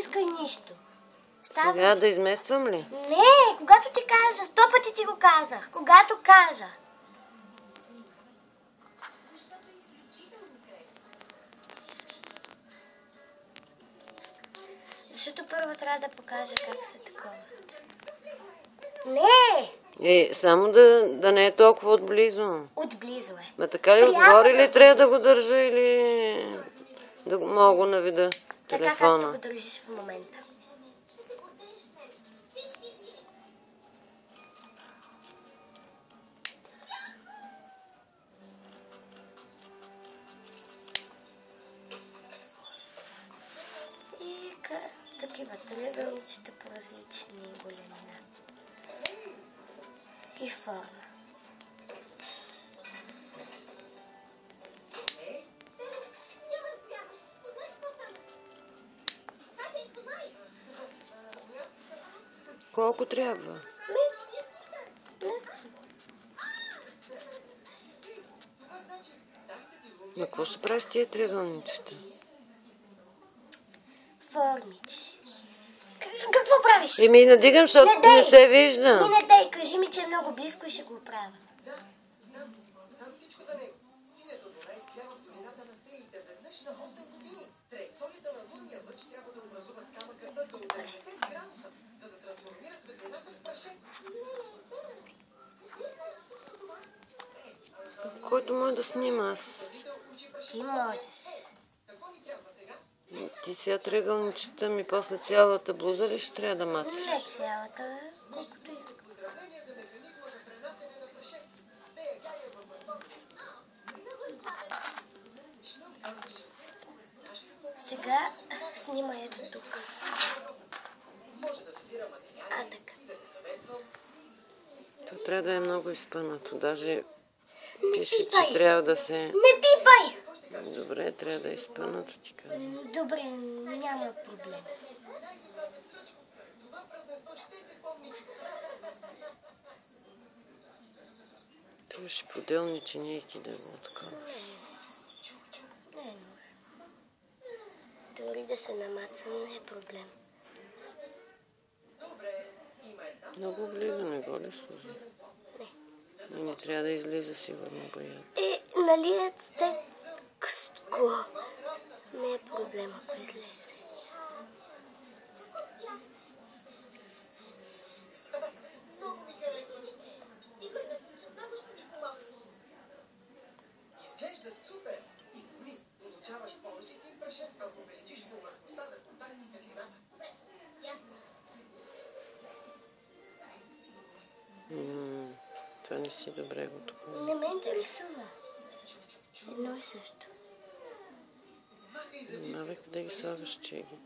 искай нищо. Сега да измествам ли? Не, когато ти кажа. 100 пъти ти го казах. Когато кажа. Защото първо трябва да покажа как се таковат. Не! Само да не е толкова отблизо. Отблизо е. Ма така ли отгоре ли трябва да го държа или да мога на вида телефона? Така както го държиш в момента. И такива триъгълничета по различни големина и форма. Колко трябва? На какво ще правиш с тия триъгълничета? Формички. Какво правиш? Надигам, защото не се вижда. Не дей, кажи ми, че е много близко и ще го оправя. Знам всичко за него. Синята луна изгрява в долината на феите веднъж на 8 години. Траекторията на лунния лъч трябва да образува с камъка до 90 градуса, за да трансформира светлината в прашец. Който може да снима аз. Ти можеш. Ти сега триъгълничета ми, после цялата блуза ли ще трябва да мацаш? Не цялата, колкото искам. Сега снимай ето тук. Така. То трябва да е много изпънато. Даже пише, че трябва да се... Не пипай! Добре, трябва да е изпънато, ти казвам. Добре, няма проблем. Трябваше в отделни чинейки да го отковаш. Не е нужно. Дори да се намацам, не е проблем. Много близо не го ли служи? Не трябва да излиза сигурно боят. Нали е текстко. Не е проблем, ако излезе. Изглежда супер! И получаваш повече си прашец, ако увеличиш повърхността за контакт с светлината. Това не си добре го такова. Не ме интересува. Едно и също. Внимавай къде ги слагаш чеги.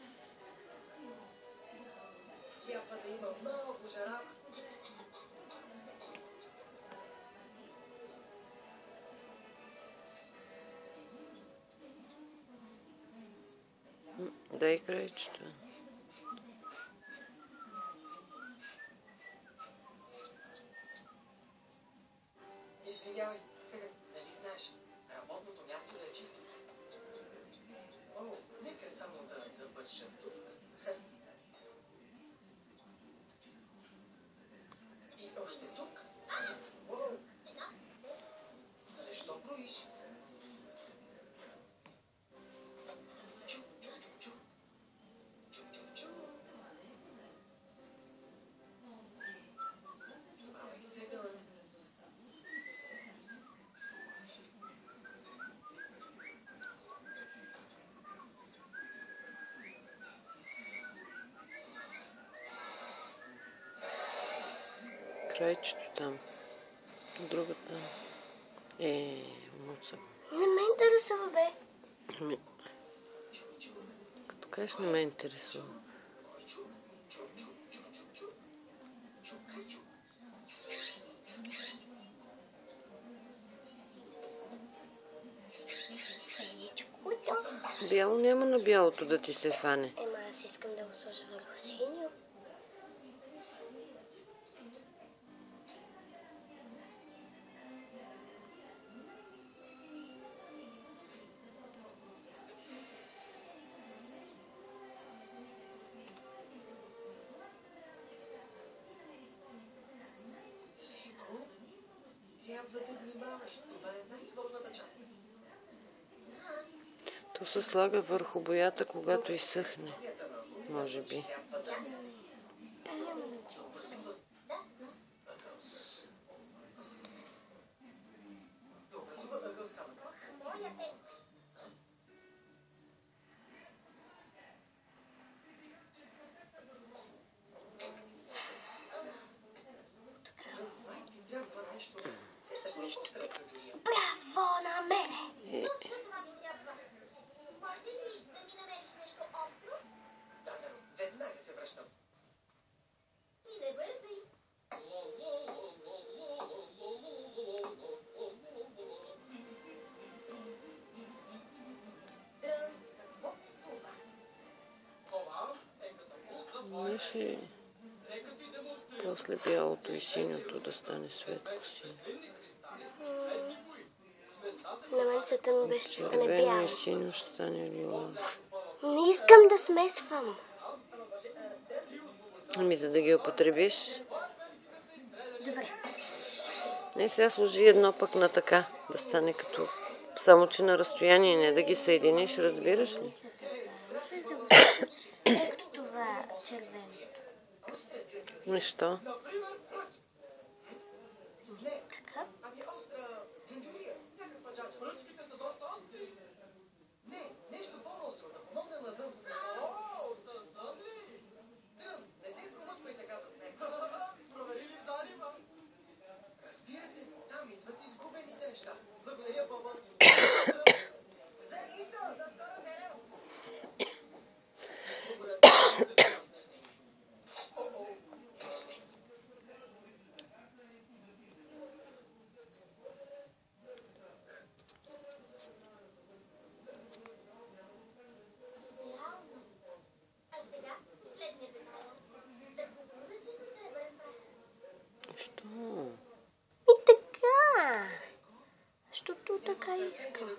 Трябва да има много жара. Дай крайчето. Извинявай, нали знаеш, работното място да е чисто. О, нека само да завърша тук. И още тук. О, защо броиш? Крайчето там. Другата. Муца. Не ме интересува, бе. Като кажеш, не ме интересува. Бяло няма на бялото да ти се фане. Аз искам да го сложа върху синьо. То се слага върху боята, когато изсъхне, може би. Браво на мене! Веднага се връщам. И не бързай. Имаше после бялото и синьото да стане светло синьо. На мен цвета ми беше, че стане Червено бял. и синьо ще стане лила. Не искам да смесвам. Ами за да ги употребиш. Добре. Не, сега сложи едно пък на така, да стане като... Само че на разстояние, не да ги съединиш, разбираш ли? Мислех да го сложа ето това червено. Нещо. Така? Ами остра джунджурия. Някаква джаджа. Пръчките са доста остри. Не, нещо по-остро, да помогне на зъб. О, със зъб ли? Трън, не се промъквай така зад мен. Проверили в залива? Разбира се, там идват изгубените неща. Благодаря, Баба. Вземи иска, да скоро берем. А сега последния детайл. Да говоря си със сребърен прах. Що? И така. Защото така искам.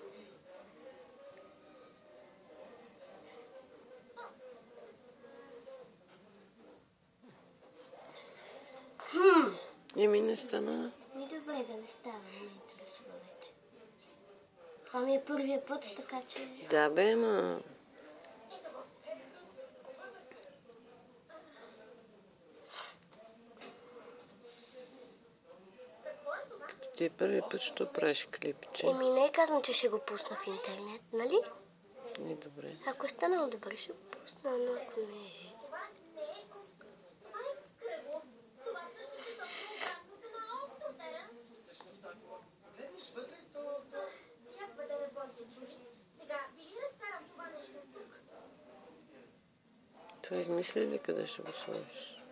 Еми не стана. Ми добре да не става, не ме интересува вече. Това ми е първия път, така че... Да бе, ма... Ти първи път, що правиш клипче. Еми не казвам, че ще го пусна в интернет, нали? Не, добре. Ако е станало добре, ще го пусна, но ако не е... Това не е остро. Това е кръгло. Това всъщност е обратното на остро, Теренс. Всъщност, ако погледнеш вътре, то... Трябва да ме бързо чули. Сега, би ли разкарам това нещо тук? Това измисли ли къде ще го сложиш?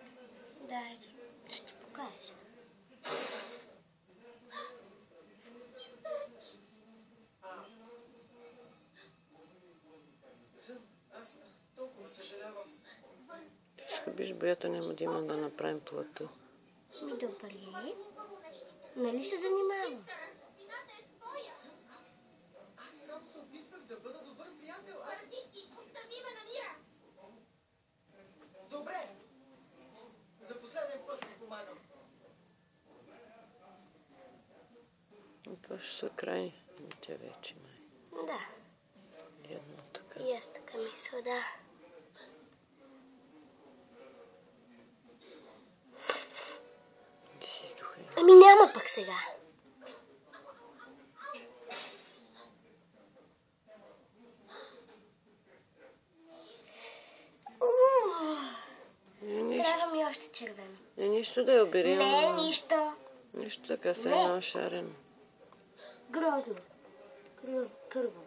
Да, ето, ще ти покажа. Аз толкова съжалявам. Скъбиш боята, няма да има да направим плата. Ми добре. Нали се занимавам? Вината е твоя. Аз сам се опитвах да бъда добър приятел. Върви си, остави ме на мира. Добре. За последен път ти помагам. Но това ще са край. Тя вече май. Да. Едно така. И аз така мисля, да. Ти си издуха. Ами няма пък сега. Трябва ми още червено. Нищо да я обери. Не, нищо. Нищо така се Не. едно шарено. Грозно. Кърваво.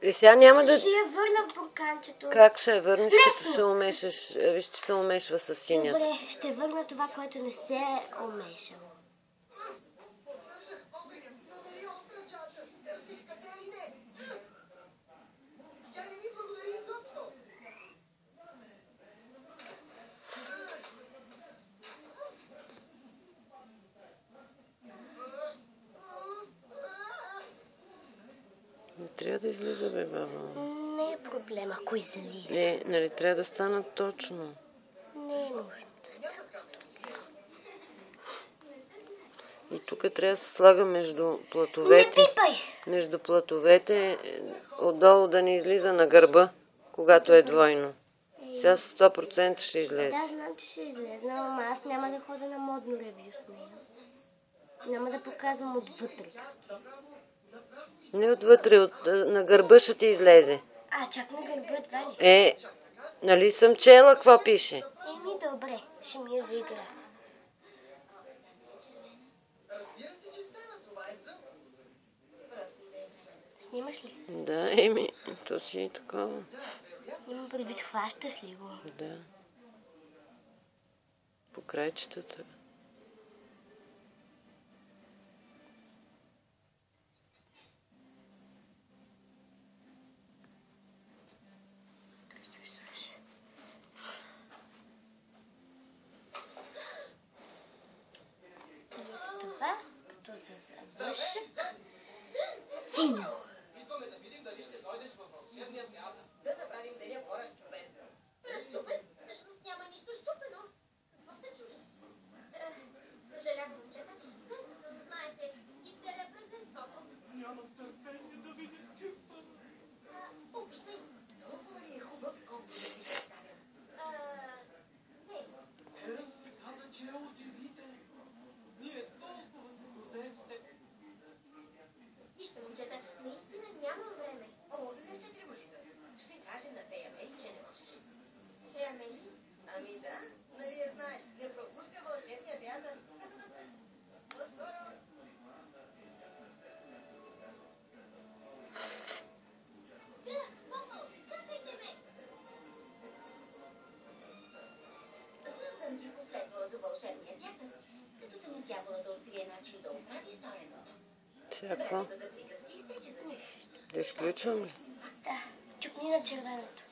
И сега няма да... Ще я върна в бурканчето. Как ще я върнеш, като Лесно. се умешаш? Виж, че се умешва с синята. Добре, ще върна това, което не се е умешало. Поддържах огъня, но нали остра джаджа? Търсих къде ли не? Тя не ми благодари изобщо. Не трябва да излиза, бе, баба. Не е проблем, ако излиза. Нали трябва да станат точно. Не е нужно да става. И тук трябва да се слага между Не платовете. пипай! Между платовете, отдолу да не излиза на гърба, когато е двойно. Сега 100% ще излезе. Да, знам, че ще излезе, ама аз няма да ходя на модно ревю с нея. Няма да показвам отвътре. Не отвътре, на гърба ще ти излезе. А, чак на гърба едва ли? Нали съм чела какво пише? Еми, добре, ще ми я заигра. Разбира се, че стана. Това е зъб. Снимаш ли? Да, то си е такова. Имам предвид, хващаш ли го? Да. По крайчетата. И от това, като се завърша, синьо. Да направим деня по-разчупен. Разчупен? Всъщност няма нищо щупено. Какво сте чули? Съжалявам, момчета. След да се узнаете, Скип гледа през нестото. Нямам търпение да видя Скипа. Опитай. Толкова ли е хубав, колко да ви представя? Не. Ерънс ми каза, че е удивителен. Ние толкова се гордеем с теб. Вижте, момчета, наистина нямам време. О, не се тревожи за това. Ще кажем на Тея Мей, че не можеш. Тея Мели? Ами да, нали я знаеш, не пропуска вълшебния театър. По-скоро. Момо, чакайте ме! Сън ги последвала до вълшебния театър, като се надявала да открие начин да оправи стореното. Сега какво? Времето за приказки изтече за сега. Да изключвам ли? Да, чукни на червеното.